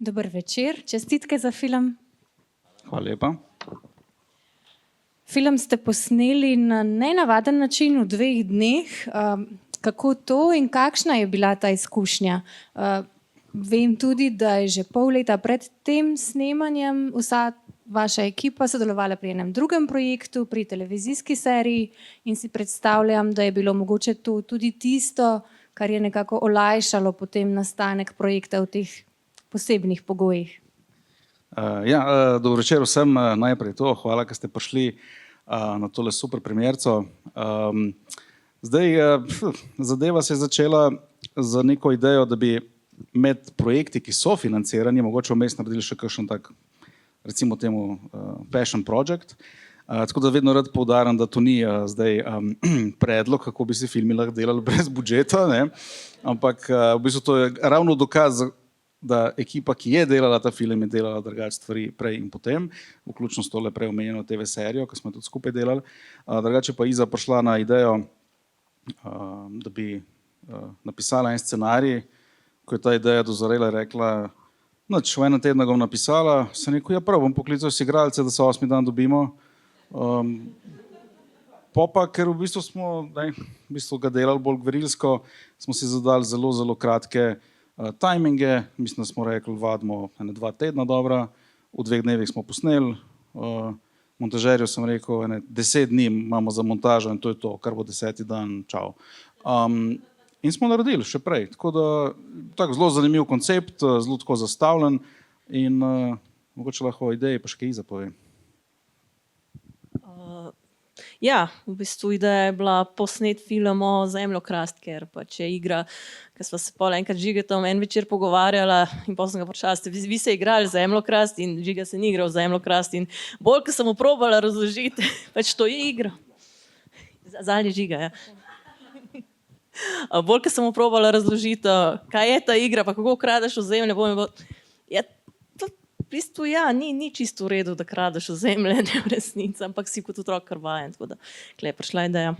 Dober večer, čestitke za film. Hvala lepa. Film ste posneli na nenavaden način v 2 dneh. Kako to in kakšna je bila ta izkušnja? Vem tudi, da je že pol leta pred tem snemanjem vsa vaša ekipa sodelovala pri enem drugem projektu, pri televizijski seriji in si predstavljam, da je bilo mogoče to tudi tisto, kar je nekako olajšalo potem nastanek projekta v teh posebnih pogojih. Dobro večer vsem, najprej to, hvala, ker ste prišli na tole super premierco. Zadeva se je začela z neko idejo, da bi med projekti, ki so financirani, mogoče vmes naredili še kakšen tak, recimo temu, passion project. Tako da vedno rad poudarjam, da to ni predlog, kako bi si filmi lahko delali brez budžeta, ne? Ampak v bistvu to je ravno dokaz, da ekipa, ki je delala ta film, je delala drugače stvari prej in potem, vključno s tole prej omenjeno TV serijo, ki smo tudi skupaj delali. Drugače pa Iza prišla na idejo, da bi napisala en scenarij. Ko je ta ideja dozorela, je rekla, noč, v enem tednu ga bom napisala, sem rekel, ja prav, bom poklical si igralce, da se 8. dan dobimo. Pa, ker v bistvu smo ga delali bolj gverilsko, smo si zadali zelo, zelo kratke timinge, mislim, da smo rekli, vadimo 2 tedna dobra, v 2 dnevih smo posneli, montažerju sem rekel, 10 dni imamo za montažo in to je to, kar bo 10. dan, čau. In smo naredili še prej, tako da tako zelo zanimiv koncept, zelo tako zastavljen in mogoče lahko o ideji pa še kaj Iza pove. Ja, v bistvu ideja je bila posnet film o Zemljokrast, ker pač je igra, ker sva se pol enkrat Žigetom en večer pogovarjala in potem sem ga vprašala, ste vi se igrali Zemljokrast in Žiga se ni igral Zemljokrast in bolj, ko sem mu probala razložiti, pač to je igra. Zadnji Žiga, ja. Bolj, ko sem mu probala razložiti, kaj je ta igra, pa kako kradeš ozemlje, v bistvu ja, ni čisto v redu, da kradeš ozemlje, ne v resnici, ampak si kot otrok kar vajen, tako da tukaj je prišla ideja.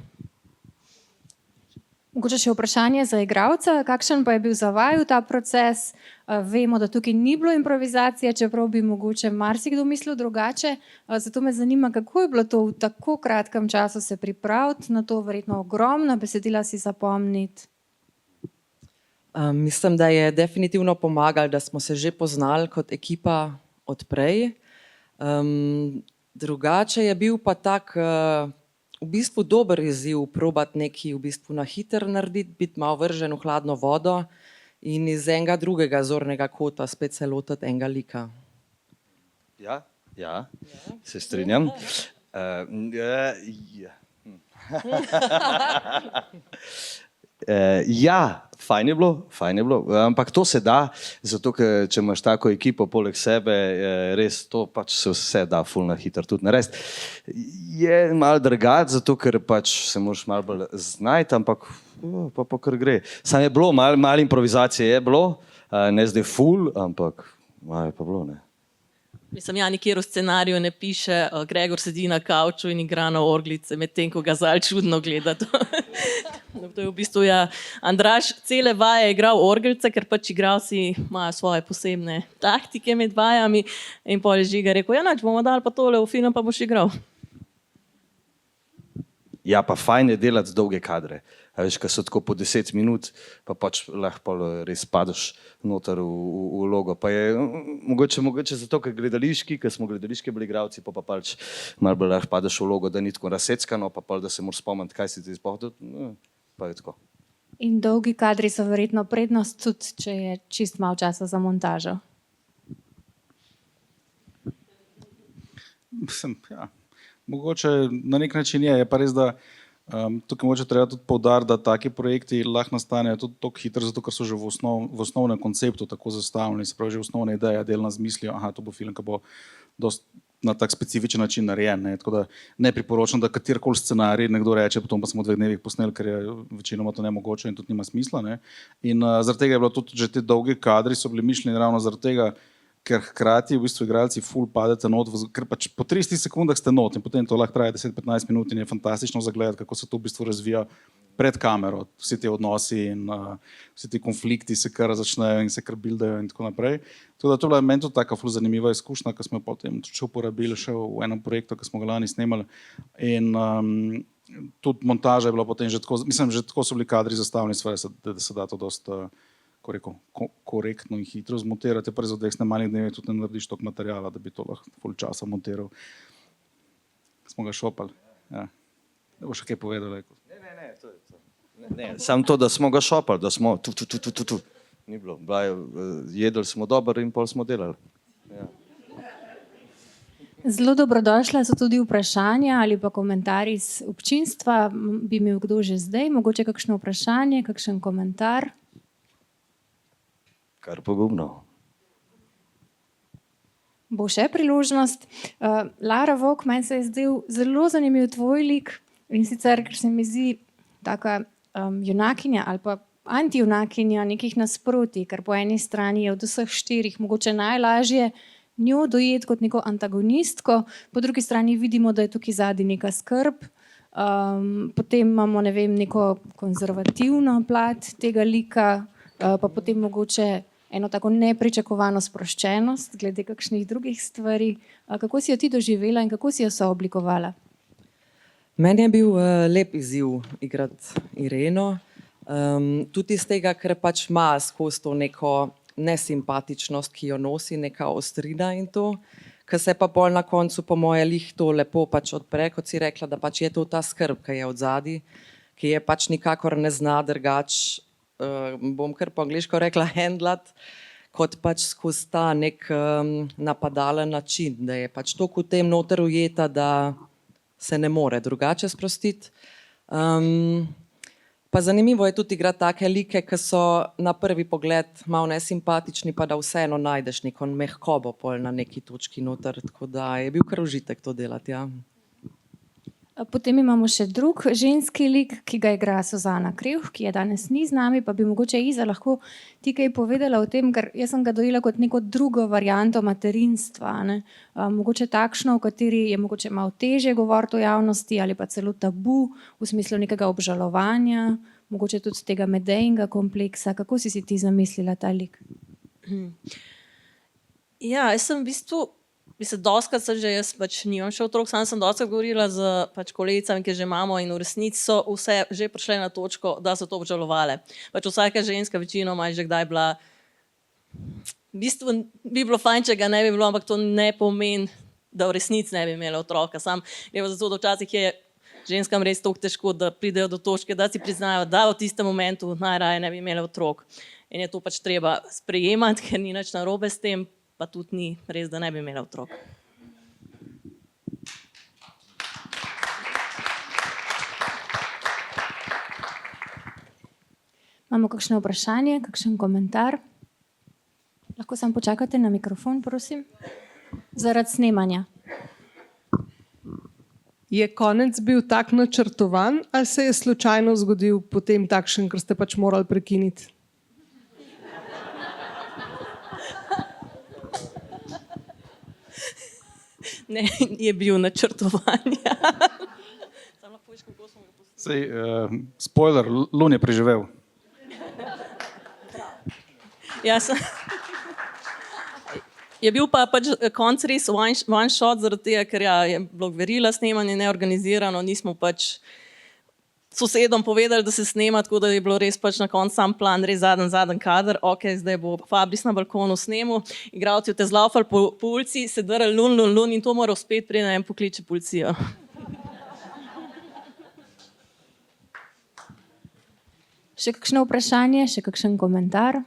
Mogoče še vprašanje za igralca, kakšen pa je bil za vaju ta proces? Vemo, da tukaj ni bilo improvizacije, čeprav bi mogoče marsikdo mislil drugače. Zato me zanima, kako je bilo to v tako kratkem času se pripraviti na to, verjetno ogromno besedila si zapomniti. Mislim, da je definitivno pomagalo, da smo se že poznali kot ekipa od prej. Drugače je bil pa tak v bistvu dober izziv probati nekaj v bistvu na hitro narediti, biti malo vržen v hladno vodo in iz enega drugega zornega kota spet se lotiti enega lika. Ja, se strinjam. Ja, fajn je bilo, ampak to se da, zato ker če imaš tako ekipo poleg sebe, res to pač se vse da ful na hitro tudi narediti. Je malo drugače, zato ker pač se moraš malo bolj znajti, ampak pa kar gre. Samo je bilo, malo improvizacije je bilo, ne zdaj ful, ampak malo je pa bilo, ne. Mislim, ja, nikjer v scenariju ne piše, Gregor sedi na kavču in igra na orglice, medtem ko ga Zal čudno gleda. To je v bistvu, ja, Andraž cele vaje je igral orglice, ker pač igralci imajo svoje posebne taktike med vajami in pol je Žiga rekel, ja nač, bomo dali pa tole v film, pa boš igral. Ja, pa fajn je delati dolge kadre. Veš, ko so tako po 10 minut, pa pač lahko res padeš noter v vlogo. Pa je mogoče zato, ker gledališki, ker smo gledališki bili igralci, pa pač malo bolj lahko padeš v vlogo, da ni tako razseckano, pa da se moraš spomniti, kaj si ti spohod, pa je tako. In dolgi kadri so verjetno prednost tudi, če je čist malo časa za montažo. Ja, mogoče na nek način je pa res, da tukaj mogoče treba tudi poudariti, da taki projekti lahko nastanejo tudi tako hitro, zato ker so že v osnovnem konceptu tako zastavljeni, se pravi že osnovna ideja, delna z mislijo, to bo film, ki bo dosti na tak specifičen način narejen, ne. Tako da ne priporočam, da katerikoli scenarij nekdo reče, potem pa smo v 2 dnevih posneli, ker je večinoma to nemogoče in tudi nima smisla, ne. In zaradi tega je bilo tudi že te dolge kadri so bili mišljeni ravno zaradi tega, ker hkrati v bistvu igralci ful padete not, ker pač po 30 sekundah ste not in potem to lahko traja 10-15 minut in je fantastično za gledati, kako se to v bistvu razvija pred kamero, vsi ti odnosi in vsi ti konflikti se kar začnejo in se kar buildajo in tako naprej. Tako da to je bila meni tudi taka ful zanimiva izkušnja, ki smo jo potem tudi še uporabili še v enem projektu, ki smo ga lani snemali. In tudi montaža je bila potem že tako, mislim, že tako so bili kadri zastavljeni, da se da to dosta korektno in hitro zmontirati. Prvi za dveh snemalnih dnevih tudi ne narediš toliko materijala, da bi to lahko ful časa montiral. Smo ga šopali. Ja. Da bo še kaj povedal. Ne, samo to, da smo ga šopali, da smo tu. Ni bilo. Jedli smo dobro in pol smo delali. Ja. Zelo dobrodošla so tudi vprašanja ali pa komentarji iz občinstva. Bi imel kdo že zdaj? Mogoče kakšno vprašanje, kakšen komentar? Kar pogumno. Bo še priložnost. Lara Vovk, meni se je zdel zelo zanimiv tvoj lik in sicer, ker se mi zdi taka junakinja ali pa antijunakinja nekih nasprotij, ker po eni strani je od vseh štirih mogoče najlažje njo dojeti kot neko antagonistko, po drugi strani vidimo, da je tukaj zadaj neka skrb, potem imamo, ne vem, neko konzervativno plat tega lika, pa potem mogoče eno tako nepričakovano sproščenost glede kakšnih drugih stvari. Kako si jo ti doživela in kako si jo sooblikovala? Meni je bil lep izziv igrati Ireno, tudi iz tega, ker pač ima skozi to neko nesimpatičnost, ki jo nosi, neka ostrina in to, ker se pa pol na koncu po moje lih to lepo pač odpre, kot si rekla, da pač je to ta skrb, ki je odzadi, ki je pač nikakor ne zna drugač, bom kar po angliško rekla, handlat, kot pač skozi ta nek napadalen način, da je pač toliko v tem noter ujeta, da se ne more drugače sprostiti. Pa zanimivo je tudi igrati take like, ki so na prvi pogled malo nesimpatični, pa da vseeno najdeš neko mehkobo pol na neki točki noter, tako da je bil kar užitek to delati, ja. Potem imamo še drug ženski lik, ki ga igra Suzana Krevh, ki je danes ni z nami, pa bi mogoče Iza lahko ti kaj povedala o tem, ker jaz sem ga dojela kot neko drugo varianto materinstva, ne? Mogoče takšno, v kateri je mogoče malo težje govoriti o javnosti ali pa celo tabu v smislu nekega obžalovanja, mogoče tudi tega medejnega kompleksa. Kako si ti zamislila ta lik? Ja, jaz sem v bistvu, dostikrat sem že, jaz pač nimam še otrok, sam sem dostikrat govorila z pač kolegicami, ki že imamo in v resnici so vse že prišle na točko, da so to obžalovale. Pač vsaka ženska večinoma je že kdaj bila, v bistvu bi bilo fajn, če ga ne bi bilo, ampak to ne pomeni, da v resnici ne bi imela otroka. Sam gre za to, da včasih je ženskam res toliko težko, da pridejo do točke, da si priznajo, da v tistem momentu najraje ne bi imela otrok. In je to pač treba sprejemati, ker ni nič narobe s tem, pa tudi ni res, da ne bi imela otrok. Imamo kakšno vprašanje, kakšen komentar? Lahko samo počakate na mikrofon, prosim. Zaradi snemanja. Je konec bil tak načrtovan ali se je slučajno zgodil potem takšen, ker ste pač morali prekiniti? Ne, je bil načrtovan. Sej, spoiler, Lun je preživel. Ja, je bil pa pač konc res one shot, zaradi tega, ker ja, je bilo verila snemanje neorganizirano, nismo pač sosedom povedali, da se snema, tako da je bilo res pač na koncu sam plan, res zadnji kader, ok, zdaj bo Fabris na balkonu snemal, igralci te zlaufali po ulici, se drli lun in to mora uspeti, preden en pokliče policijo. Še kakšno vprašanje, še kakšen komentar?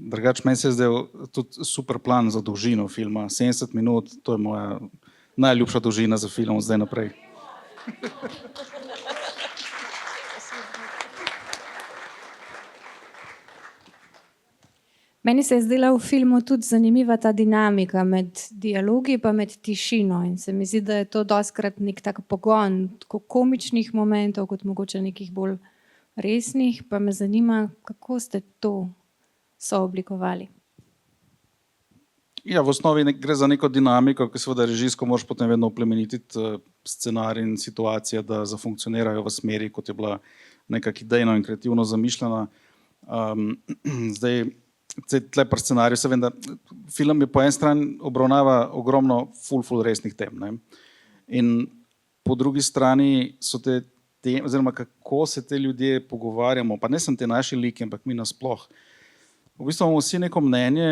Drugače, meni se je zdaj tudi super plan za dolžino filma. 70 minut, to je moja najljubša dolžina za film od zdaj naprej. Meni se je zdela v filmu tudi zanimiva ta dinamika med dialogi pa med tišino in se mi zdi, da je to dostkrat nek tak pogon, tako komičnih momentov, kot mogoče nekih bolj resnih, pa me zanima, kako ste to sooblikovali. Ja, v osnovi gre za neko dinamiko, ki seveda režijsko moraš potem vedno oplemenititi scenarij in situacije, da zafunkcionirajo v smeri, kot je bila nekako idejno in kreativno zamišljena. Zdaj, tle pri scenariju se vem, da film je po eni strani obravnava ogromno ful resnih tem, ne? In po drugi strani so te teme, oziroma kako se te ljudje pogovarjamo, pa ne sem te naši liki, ampak mi nasploh. V bistvu imamo vsi neko mnenje,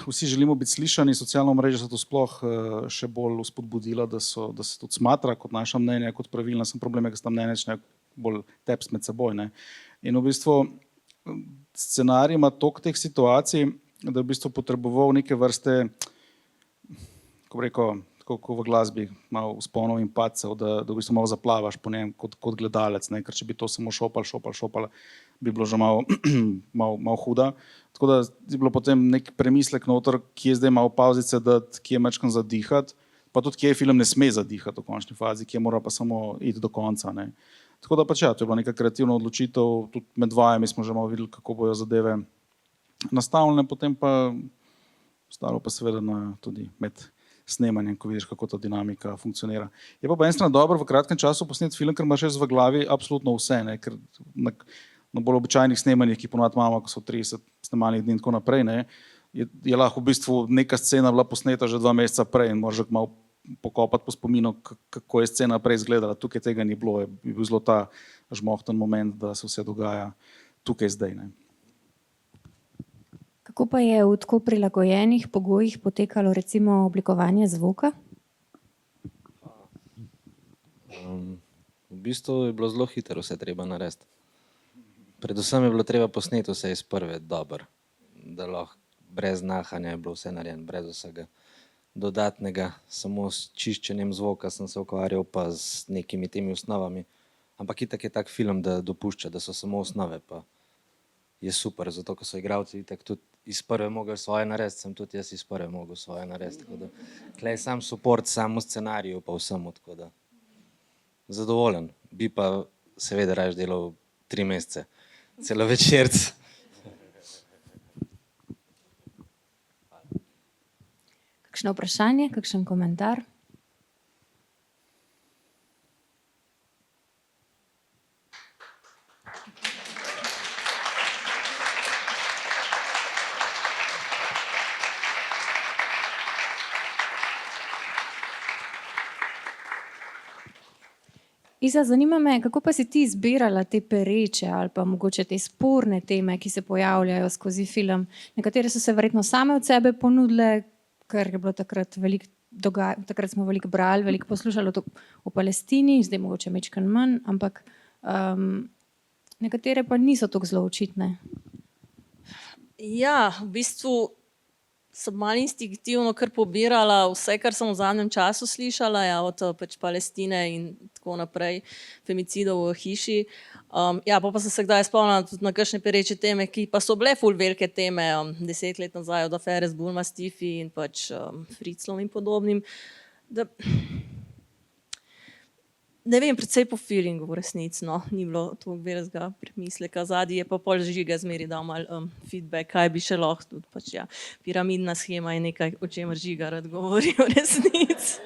vsi želimo biti slišani, socialna omrežja so to sploh še bolj vzpodbudila, da se tudi smatra kot naša mnenja, kot pravilna, sem problem, ker sta mnenja bolj teps med seboj, ne? In v bistvu scenarij ima toliko teh situacij, da v bistvu potreboval neke vrste, kako bi rekel, tako v glasbi, malo vzponov in padcev, da v bistvu malo zaplavaš po njem kot gledalec, ne? Ker če bi to samo šopal, bi bilo že malo huda. Tako da je bilo potem nek premislek noter, ki je zdaj malo pauzice dati, ki je mečkam zadihati, pa tudi kje film ne sme zadihati v končni fazi, kje mora pa samo iti do konca, ne? Tako da pač ja, to je bila neka kreativna odločitev, tudi med vajami smo že malo videli, kako bojo zadeve nastavljene, potem pa ostalo pa seveda tudi med snemanjem, ko vidiš, kako ta dinamika funkcionira. Je pa po eni strani dobro v kratkem času posnet film, ker imaš res v glavi absolutno vse, ne? Ker na bolj običajnih snemanjih, ki ponavadi imamo, ko so 30 snemalnih dni in tako naprej, ne, je lahko v bistvu neka scena bila posneta že 2 meseca prej in moraš malo pokopati po spominu, kako je scena prej izgledala. Tukaj tega ni bilo, je bil zelo ta žmohten moment, da se vse dogaja tukaj zdaj, ne. Kako pa je v tako prilagojenih pogojih potekalo recimo oblikovanje zvoka? V bistvu je bilo zelo hitro vse treba narediti. Predvsem je bilo treba posneti vse iz prve dobro, da lahko brez nahanja je bilo vse narejeno, brez vsega dodatnega, samo s čiščenjem zvoka sem se ukvarjal pa z nekimi temi osnovami. Ampak itak je tak film, da dopušča, da so samo osnove, pa je super, zato ker so igralci itak tudi iz prve mogli svoje narediti, sem tudi jaz iz prve mogel svoje narediti, tako da tle je sam support, samo scenariju pa vsemu, tako da zadovoljen, bi pa seveda raje delal 3 mesece, celovečerc. Kakšno vprašanje, kakšen komentar? Iza, zanima me, kako pa si ti izbirala te pereče ali pa mogoče te sporne teme, ki se pojavljajo skozi film. Nekatere so se verjetno same od sebe ponudile, ker je bilo takrat veliko takrat smo veliko brali, veliko poslušali o Palestini, zdaj mogoče majčkeno manj, ampak nekatere pa niso tako zelo očitne. Ja, v bistvu sem malo instinktivno kar pobirala vse, kar sem v zadnjem času slišala, ja, od pač Palestine in tako naprej, femicidov v hiši. Ja, pa sem se kdaj spomnila tudi na kakšne pereče teme, ki pa so bile ful velike teme, 10 let nazaj od afere z Bulmastifi in pač Friclom in podobnim. Ne vem, predvsej po feelingu v resnici, no, ni bilo toliko velikega premisleka zadnji, je pa pol Žiga zmeri dal malo feedback, kaj bi še lahko tudi, pač ja, piramidna shema je nekaj, o čemer Žiga rad govori v resnici.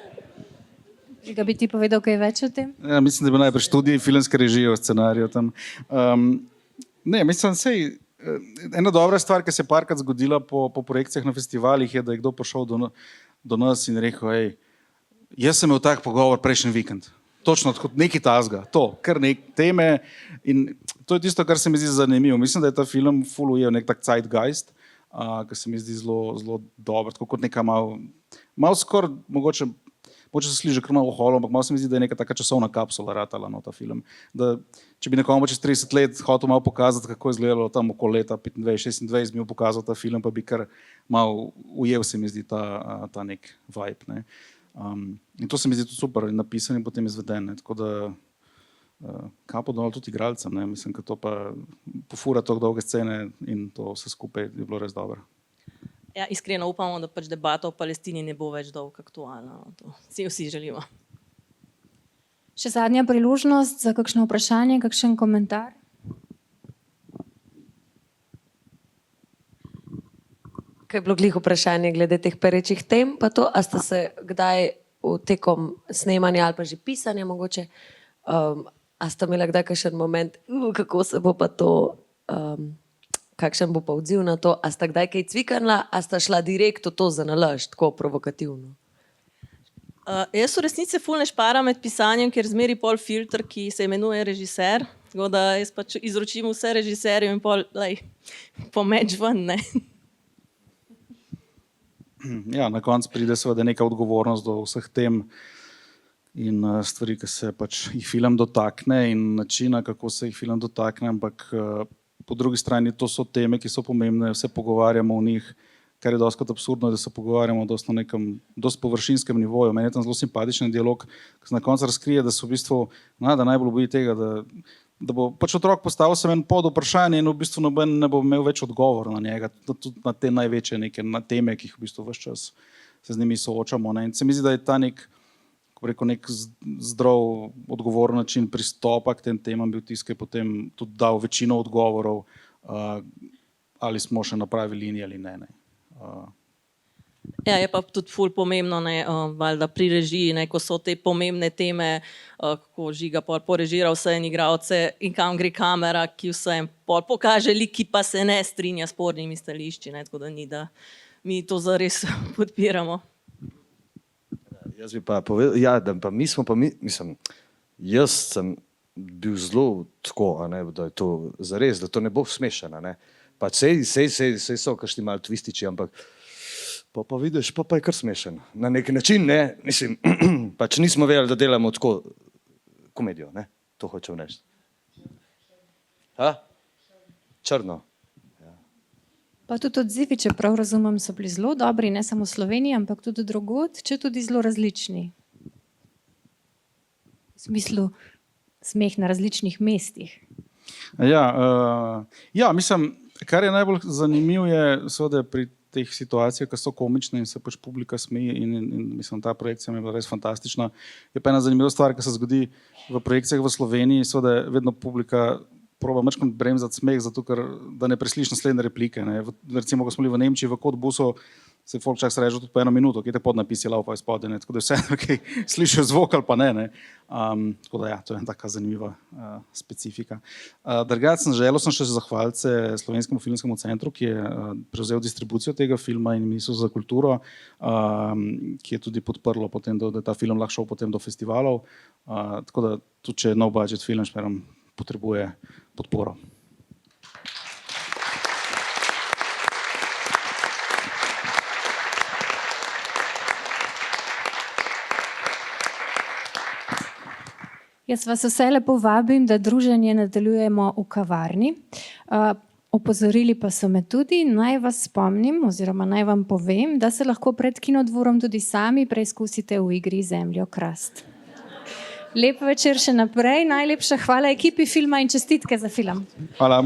Žiga, bi ti povedal kaj več o tem? Ja, mislim, da bi najprej študij filmske režije v scenariju tam. Ne, mislim, ena dobra stvar, ki se je parkrat zgodila po projekcijah na festivalih, je, da je kdo prišel do nas in rekel, hej, jaz sem imel tak pogovor prejšnji vikend. Točno kot neki tasga, to, kar nek teme in to je tisto, kar se mi zdi zanimivo. Mislim, da je ta film ful ujel nek tak zeitgeist, ki se mi zdi zelo dober, tako kot neka malo skoraj, mogoče se sliši kar malo oholo, ampak malo se mi zdi, da je neka taka časovna kapsula ratala, no, ta film. Da, če bi nekomu čez 30 let hotel malo pokazati, kako je izgledalo tam okoli leta 25-26, bi mu pokazal ta film, pa bi kar malo ujel, se mi zdi, ta nek vibe, ne. In to se mi zdi tudi super napisan in potem izveden, ne. Tako da kapo dol tudi igralcem, ne. Mislim, da to pa pofura toliko dolge scene in to vse skupaj je bilo res dobro. Ja, iskreno upamo, da pač debata o Palestini ne bo več dolgo aktualna. No. To si vsi želimo. Še zadnja priložnost za kakšno vprašanje, kakšen komentar? Kaj je bilo glih vprašanje glede teh perečih tem, pa to, a ste se kdaj tekom snemanja ali pa že pisanja mogoče, a ste imeli kdaj kakšen moment, kako se bo pa to, kakšen bo pa odziv na to, a ste kdaj kaj cviknila, a ste šla direkt v to za nalašč, tako provokativno? Jaz v resnici ful ne šparam med pisanjem, ker zmeri pol filter, ki se imenuje režiser, tako da jaz pač izročim vse režiserjem in pol, pomeč ven, ne. Ja, na koncu pride seveda neka odgovornost do vseh tem in stvari, ki se pač jih film dotakne in načina, kako se jih film dotakne, ampak po drugi strani to so teme, ki so pomembne, se pogovarjamo o njih, kar je dostikrat absurdno, da se pogovarjamo dosti na nekem dosti površinskem nivoju. Meni je tam zelo simpatičen dialog, ki se na koncu razkrije, da se v bistvu da najbolj boji tega, da bo pač otrok postavil se en pod vprašanje in v bistvu noben ne bo imel več odgovor na njega, tudi na te največje neke na teme, ki jih v bistvu ves čas se z njimi soočamo. Ne. In se mi zdi, da je ta nek zdrav, odgovoren način pristopa k tem temam bil tisti, ki je potem tudi dal večino odgovorov, ali smo še na pravi liniji ali ne. Ja, je pa tudi ful pomembno, ne, valjda pri režiji, ne, ko so te pomembne teme, kako Žiga pol porežira vse in igralce in kam gre kamera, ki vse pol pokaže lik, ki pa se ne strinja s spornimi stališči, ne, tako da ni, da mi to zares podpiramo. Jaz bi pa povedal, ja, da pa mislim, jaz sem bil zelo tako, da je to zares, da to ne bo smešeno, ne. Pa sej so kakšni malo twističi, ampak pa vidiš, pa je kar smešen. Na neki način, ne, mislim, pač nismo vedeli, da delamo tako komedijo, ne, to hočem reči. Črno. Pa tudi odzivi, če prav razumem, so bili zelo dobri, ne samo v Sloveniji, ampak tudi drugod, če tudi zelo različni. V smislu smeh na različnih mestih. Ja, mislim, kar je najbolj zanimivo je seveda pri teh situacijah, ki so komične in se pač publika smeji in mislim, ta projekcija mi je bila res fantastična. Je pa ena zanimiva stvar, ki se zgodi v projekcijah v Sloveniji, seveda vedno publika proba malo bremzati smeh, zato ker da ne preslišiš naslednje replike. Ne. Recimo, ko smo bili v Nemčiji v Cottbusu, se folk čak srežil tudi po 1 minuto, ki te podnapisi laufajo spodaj, tako da vse okay, slišijo zvok ali pa ne. Tako da ja, to je taka zanimiva specifika. Drugače sem še zahvaliti se Slovenskemu filmskemu centru, ki je prevzel distribucijo tega filma in Ministrstvo za kulturo, ki je tudi podprlo potem, da je ta film lahko šel potem do festivalov. Tako da tudi če no budget film, šperam, potrebuje podporo. Jaz vas vse lepo vabim, da druženje nadaljujemo v kavarni. Opozorili pa so me tudi, naj vas spomnim oziroma naj vam povem, da se lahko pred kinodvorom tudi sami preizkusite v igri Zemljo krast. Lep večer še naprej, najlepša hvala ekipi filma in čestitke za film. Hvala.